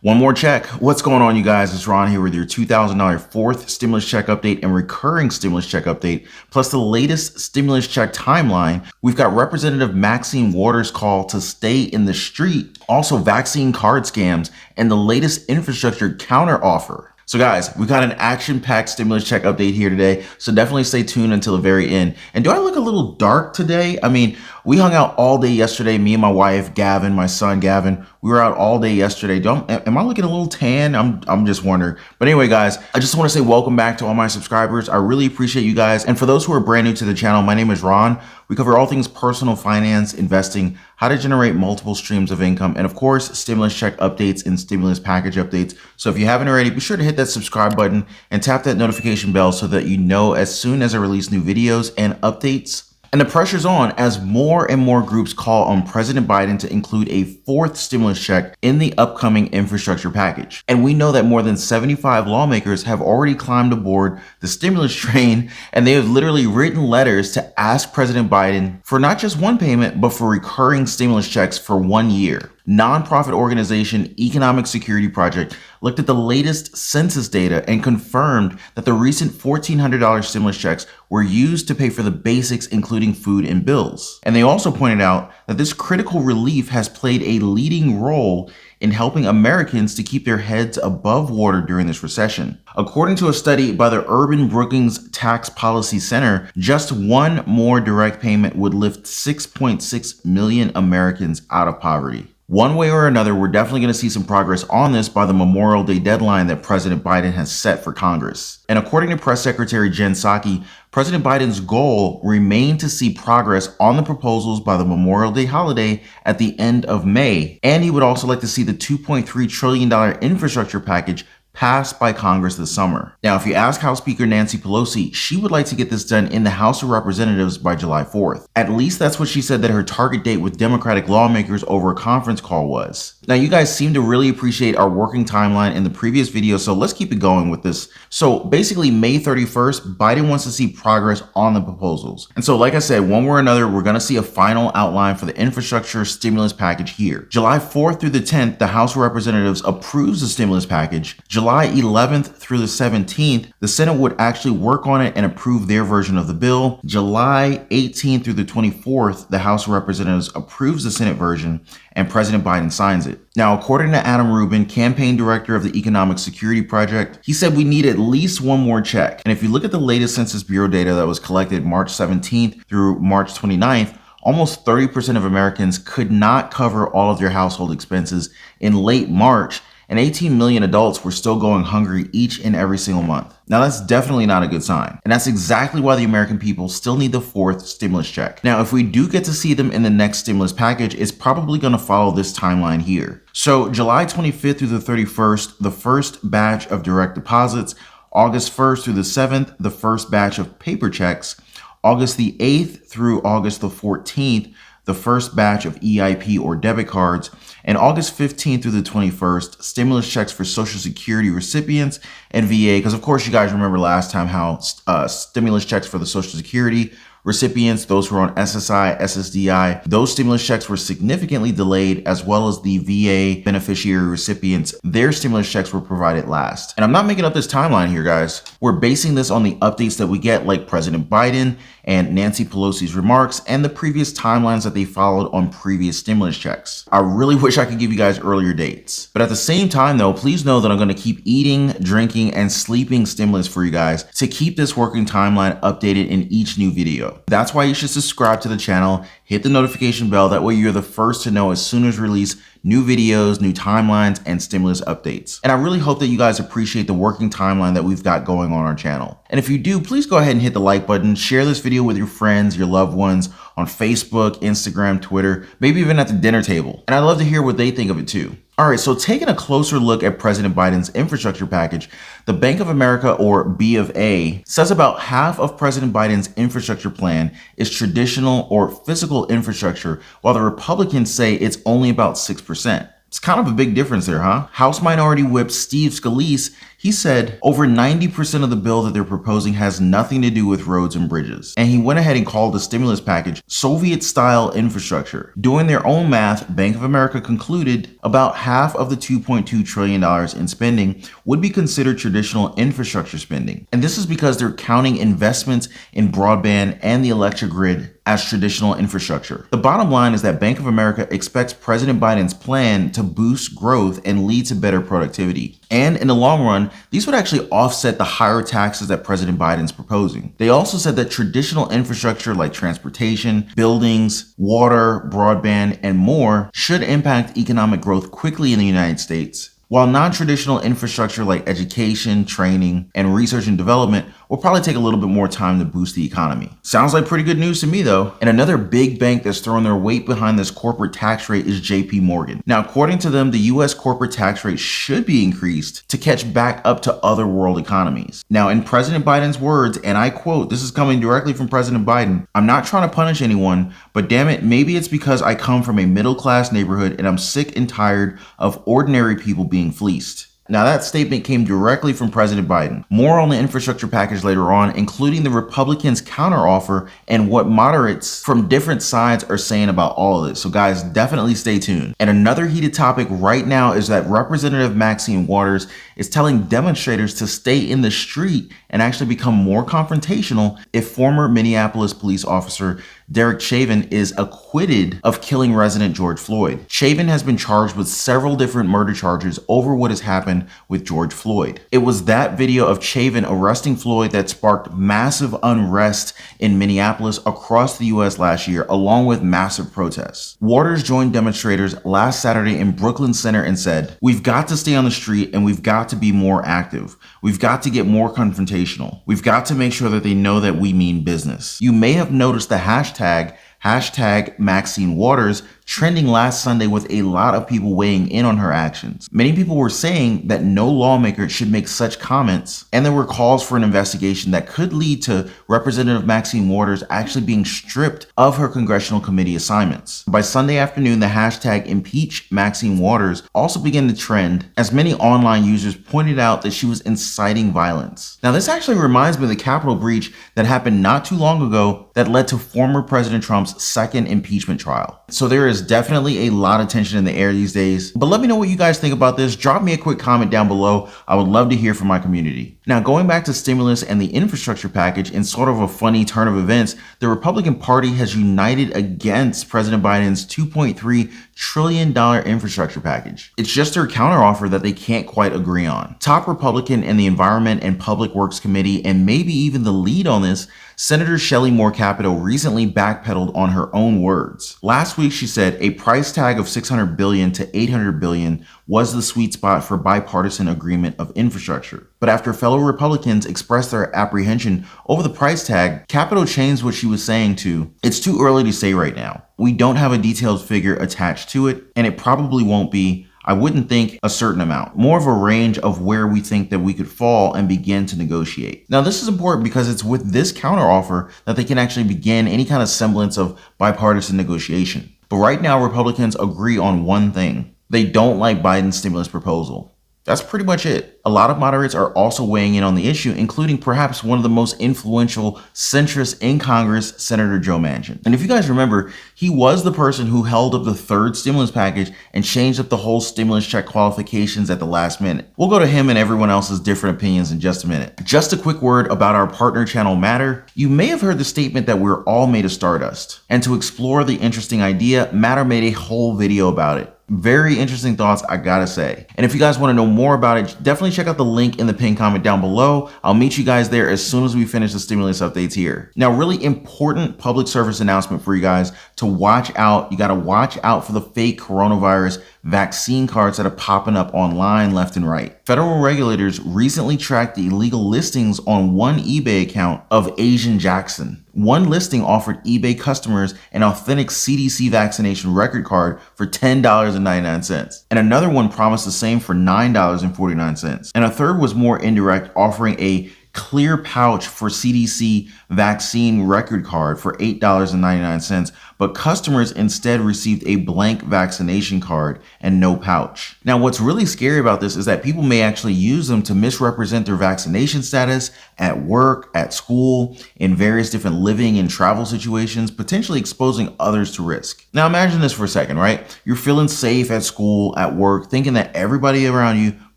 One more check. What's going on, you guys? It's Ron here with your $2,000 fourth stimulus check update and recurring stimulus check update, plus the latest stimulus check timeline. We've got Representative Maxine Waters' call to stay in the street, also vaccine card scams, and the latest infrastructure counteroffer. So guys, we got an action-packed stimulus check update here today, so definitely stay tuned until the very end. And do I look a little dark today? I mean, we hung out all day yesterday, me and my wife, Gavin, my son, Gavin. We were out all day yesterday. Am I looking a little tan? I'm just wondering. But anyway, guys, I just want to say welcome back to all my subscribers. I really appreciate you guys. And for those who are brand new to the channel, my name is Ron. We cover all things personal finance, investing, how to generate multiple streams of income, and of course, stimulus check updates and stimulus package updates. So if you haven't already, be sure to hit that subscribe button and tap that notification bell so that you know as soon as I release new videos and updates. And the pressure's on as more and more groups call on President Biden to include a fourth stimulus check in the upcoming infrastructure package. And we know that more than 75 lawmakers have already climbed aboard the stimulus train, and they have literally written letters to ask President Biden for not just one payment, but for recurring stimulus checks for 1 year. Nonprofit organization Economic Security Project looked at the latest census data and confirmed that the recent $1,400 stimulus checks were used to pay for the basics, including food and bills. And they also pointed out that this critical relief has played a leading role in helping Americans to keep their heads above water during this recession. According to a study by the Urban Brookings Tax Policy Center, just one more direct payment would lift 6.6 million Americans out of poverty. One way or another, we're definitely going to see some progress on this by the Memorial Day deadline that President Biden has set for Congress. And according to Press Secretary Jen Psaki, President Biden's goal remained to see progress on the proposals by the Memorial Day holiday at the end of May. And he would also like to see the $2.3 trillion infrastructure package passed by Congress this summer. Now, if you ask House Speaker Nancy Pelosi, she would like to get this done in the House of Representatives by July 4th. At least that's what she said that her target date with Democratic lawmakers over a conference call was. Now, you guys seem to really appreciate our working timeline in the previous video, so let's keep it going with this. So basically, May 31st, Biden wants to see progress on the proposals. And so, like I said, one way or another, we're going to see a final outline for the infrastructure stimulus package here. July 4th through the 10th, the House of Representatives approves the stimulus package. July 11th through the 17th, the Senate would actually work on it and approve their version of the bill. July 18th through the 24th, the House of Representatives approves the Senate version and President Biden signs it. Now, according to Adam Rubin, campaign director of the Economic Security Project, he said we need at least one more check. And if you look at the latest Census Bureau data that was collected March 17th through March 29th, almost 30% of Americans could not cover all of their household expenses in late March, and 18 million adults were still going hungry each and every single month. Now, that's definitely not a good sign. And that's exactly why the American people still need the fourth stimulus check. Now, if we do get to see them in the next stimulus package, it's probably going to follow this timeline here. So July 25th through the 31st, the first batch of direct deposits. August 1st through the 7th, the first batch of paper checks. August the 8th through August the 14th, the first batch of EIP or debit cards, and August 15th through the 21st, stimulus checks for Social Security recipients and VA, because of course you guys remember last time how stimulus checks for the Social Security recipients, those who are on SSI, SSDI, those stimulus checks were significantly delayed, as well as the VA beneficiary recipients. Their stimulus checks were provided last. And I'm not making up this timeline here, guys. We're basing this on the updates that we get, like President Biden and Nancy Pelosi's remarks and the previous timelines that they followed on previous stimulus checks. I really wish I could give you guys earlier dates. But at the same time though, please know that I'm going to keep eating, drinking, and sleeping stimulus for you guys to keep this working timeline updated in each new video. That's why you should subscribe to the channel, hit the notification bell, that way you're the first to know as soon as we release new videos, new timelines, and stimulus updates. And I really hope that you guys appreciate the working timeline that we've got going on our channel. And if you do, please go ahead and hit the like button, share this video with your friends, your loved ones on Facebook, Instagram, Twitter, maybe even at the dinner table. And I'd love to hear what they think of it too. All right, so taking a closer look at President Biden's infrastructure package, the Bank of America, or B of A, says about half of President Biden's infrastructure plan is traditional or physical infrastructure, while the Republicans say it's only about 6%. It's kind of a big difference there, huh? House Minority Whip Steve Scalise, he said over 90% of the bill that they're proposing has nothing to do with roads and bridges. And he went ahead and called the stimulus package Soviet-style infrastructure. Doing their own math, Bank of America concluded about half of the $2.2 trillion in spending would be considered traditional infrastructure spending. And this is because they're counting investments in broadband and the electric grid as traditional infrastructure. The bottom line is that Bank of America expects President Biden's plan to boost growth and lead to better productivity. And in the long run, these would actually offset the higher taxes that President Biden's proposing. They also said that traditional infrastructure like transportation, buildings, water, broadband, and more should impact economic growth quickly in the United States, while non-traditional infrastructure like education, training, and research and development will probably take a little bit more time to boost the economy. Sounds like pretty good news to me though. And another big bank that's throwing their weight behind this corporate tax rate is JP Morgan. Now, according to them, the US corporate tax rate should be increased to catch back up to other world economies. Now, in President Biden's words, and I quote, this is coming directly from President Biden, "I'm not trying to punish anyone, but damn it, maybe it's because I come from a middle-class neighborhood and I'm sick and tired of ordinary people being fleeced." Now, that statement came directly from President Biden. More on the infrastructure package later on, including the Republicans' counteroffer and what moderates from different sides are saying about all of this. So guys, definitely stay tuned. And another heated topic right now is that Representative Maxine Waters is telling demonstrators to stay in the street and actually become more confrontational if former Minneapolis police officer Derek Chauvin is acquitted of killing resident George Floyd. Chauvin has been charged with several different murder charges over what has happened with George Floyd. It was that video of Chauvin arresting Floyd that sparked massive unrest in Minneapolis across the US last year, along with massive protests. Waters joined demonstrators last Saturday in Brooklyn Center and said, "We've got to stay on the street and we've got to be more active. We've got to get more confrontational. We've got to make sure that they know that we mean business." You may have noticed the hashtag Maxine Waters trending last Sunday with a lot of people weighing in on her actions. Many people were saying that no lawmaker should make such comments, and there were calls for an investigation that could lead to Representative Maxine Waters actually being stripped of her congressional committee assignments. By Sunday afternoon, the hashtag Impeach Maxine Waters also began to trend as many online users pointed out that she was inciting violence. Now, this actually reminds me of the Capitol breach that happened not too long ago that led to former President Trump's second impeachment trial. So there is definitely a lot of tension in the air these days. But let me know what you guys think about this. Drop me a quick comment down below. I would love to hear from my community. Now, going back to stimulus and the infrastructure package, in sort of a funny turn of events, the Republican Party has united against President Biden's $2.3 trillion infrastructure package. It's just their counteroffer that they can't quite agree on. Top Republican in the Environment and Public Works Committee, and maybe even the lead on this, Senator Shelley Moore Capito, recently backpedaled on her own words. Last week, she said a price tag of $600 billion to $800 billion was the sweet spot for bipartisan agreement of infrastructure. But after fellow Republicans expressed their apprehension over the price tag, Capito changed what she was saying to, "It's too early to say right now. We don't have a detailed figure attached to it, and it probably won't be. I wouldn't think a certain amount, more of a range of where we think that we could fall and begin to negotiate." Now, this is important because it's with this counteroffer that they can actually begin any kind of semblance of bipartisan negotiation. But right now, Republicans agree on one thing. They don't like Biden's stimulus proposal. That's pretty much it. A lot of moderates are also weighing in on the issue, including perhaps one of the most influential centrists in Congress, Senator Joe Manchin. And if you guys remember, he was the person who held up the third stimulus package and changed up the whole stimulus check qualifications at the last minute. We'll go to him and everyone else's different opinions in just a minute. Just a quick word about our partner channel, Matter. You may have heard the statement that we're all made of stardust. And to explore the interesting idea, Matter made a whole video about it. Very interesting thoughts, I gotta say. And if you guys want to know more about it, definitely check out the link in the pinned comment down below. I'll meet you guys there as soon as we finish the stimulus updates here. Now, really important public service announcement for you guys to watch out. You gotta watch out for the fake coronavirus vaccine cards that are popping up online left and right. Federal regulators recently tracked the illegal listings on one eBay account of Asian Jackson. One listing offered eBay customers an authentic CDC vaccination record card for $10.99. And another one promised the same for $9.49. And a third was more indirect, offering a clear pouch for CDC vaccine record card for $8.99, but customers instead received a blank vaccination card and no pouch. Now, what's really scary about this is that people may actually use them to misrepresent their vaccination status at work, at school, in various different living and travel situations, potentially exposing others to risk. Now, imagine this for a second, right? You're feeling safe at school, at work, thinking that everybody around you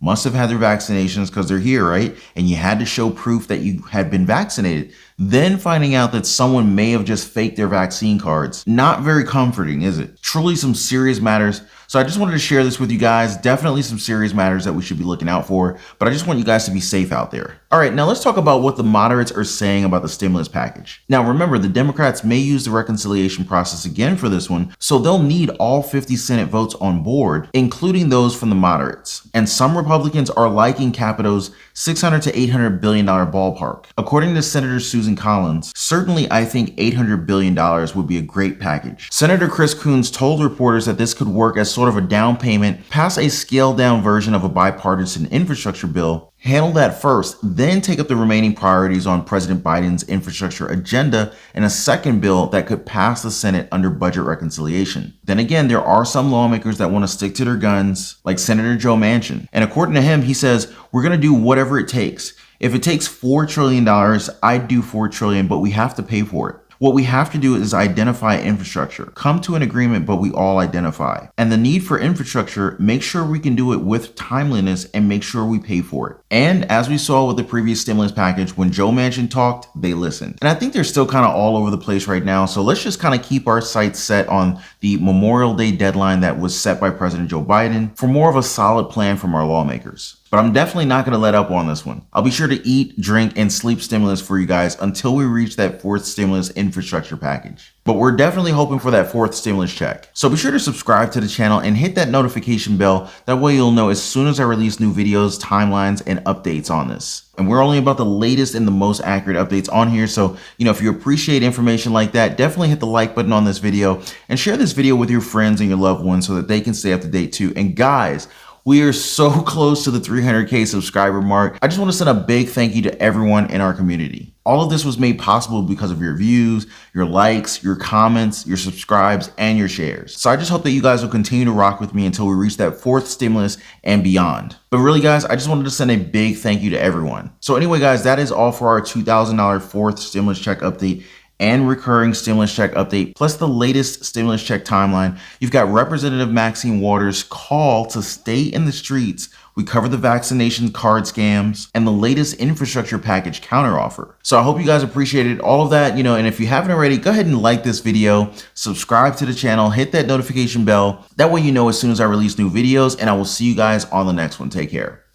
must have had their vaccinations because they're here, right? And you had to show proof that you had been vaccinated. Then finding out that someone may have just faked their vaccine cards. Not very comforting, is it? Truly some serious matters. So I just wanted to share this with you guys. Definitely some serious matters that we should be looking out for, but I just want you guys to be safe out there. All right, now let's talk about what the moderates are saying about the stimulus package. Now remember, the Democrats may use the reconciliation process again for this one, so they'll need all 50 Senate votes on board, including those from the moderates. And some Republicans are liking Capito's $600 to $800 billion ballpark. According to Senator Susan Collins, certainly I think $800 billion would be a great package. Senator Chris Coons told reporters that this could work as sort of a down payment, pass a scaled down version of a bipartisan infrastructure bill, handle that first, then take up the remaining priorities on President Biden's infrastructure agenda in a second bill that could pass the Senate under budget reconciliation. Then again, there are some lawmakers that want to stick to their guns, like Senator Joe Manchin. And according to him, he says, we're going to do whatever it takes. If it takes $4 trillion, I'd do $4 trillion, but we have to pay for it. What we have to do is identify infrastructure, come to an agreement, but we all identify. And the need for infrastructure, make sure we can do it with timeliness and make sure we pay for it. And as we saw with the previous stimulus package, when Joe Manchin talked, they listened. And I think they're still kind of all over the place right now. So let's just kind of keep our sights set on the Memorial Day deadline that was set by President Joe Biden for more of a solid plan from our lawmakers. But I'm definitely not going to let up on this one. I'll be sure to eat, drink, and sleep stimulus for you guys until we reach that fourth stimulus infrastructure package. But we're definitely hoping for that fourth stimulus check. So be sure to subscribe to the channel and hit that notification bell. That way you'll know as soon as I release new videos, timelines, and updates on this. And we're only about the latest and the most accurate updates on here. So, if you appreciate information like that, definitely hit the like button on this video and share this video with your friends and your loved ones so that they can stay up to date too. And guys, we are so close to the 300K subscriber mark. I just want to send a big thank you to everyone in our community. All of this was made possible because of your views, your likes, your comments, your subscribes, and your shares. So I just hope that you guys will continue to rock with me until we reach that fourth stimulus and beyond. But really, guys, I just wanted to send a big thank you to everyone. So anyway, guys, that is all for our $2,000 fourth stimulus check update and recurring stimulus check update, plus the latest stimulus check timeline. You've got Representative Maxine Waters' call to stay in the streets. We cover the vaccination card scams and the latest infrastructure package counteroffer. So I hope you guys appreciated all of that, and if you haven't already, go ahead and like this video, subscribe to the channel, hit that notification bell. That way you know as soon as I release new videos, and I will see you guys on the next one. Take care.